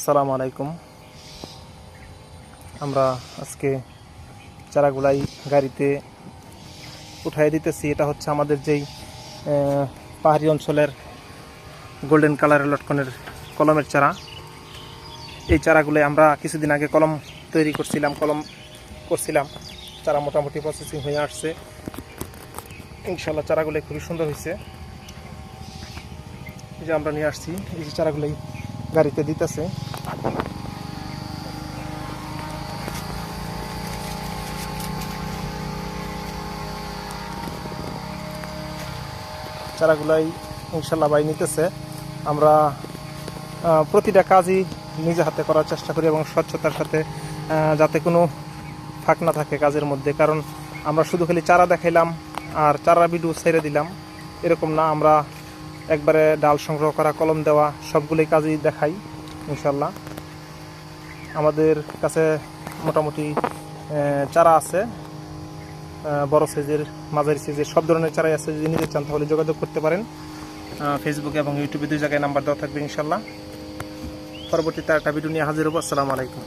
আসসালামু আলাইকুম। আমরা আজকে চারাগুলাই গাড়িতে উঠাই দিতেছি। এটা হচ্ছে আমাদের যেই পাহাড়ি অঞ্চলের গোল্ডেন কালারের লটকনের কলমের চারা। এই চারাগুলো আমরা কিছুদিন আগে কলম করছিলাম। চারা মোটামুটি প্রসেসিং হয়ে আসছে। ইনশাল্লাহ চারাগুলো খুবই সুন্দর হয়েছে। এই যে আমরা নিয়ে আসছি, এই যে চারাগুলোই গাড়িতে দিতেছে। চারাগুলাই ইনশাল্লাহ ভাই নিতেছে। আমরা প্রতিটা কাজই নিজে হাতে করার চেষ্টা করি এবং স্বচ্ছতার সাথে, যাতে কোনো ফাঁক না থাকে কাজের মধ্যে। কারণ আমরা শুধু খালি চারা দেখাইলাম আর চারা ভিডিও ছেড়ে দিলাম, এরকম না। আমরা একবারে ডাল সংগ্রহ করা, কলম দেওয়া, সবগুলোই কাজই দেখাই ইনশাল্লাহ। আমাদের কাছে মোটামুটি চারা আছে, বড় সাইজের, মাঝারি সাইজের, সব ধরনের চারাই আছে। যদি নিতে চান তাহলে যোগাযোগ করতে পারেন। ফেসবুকে এবং ইউটিউবে 2 জায়গায় নাম্বার দেওয়া থাকবে ইনশাল্লাহ। পরবর্তীতে একটা ভিডিও নিয়ে হাজির হবো। আসসালামু আলাইকুম।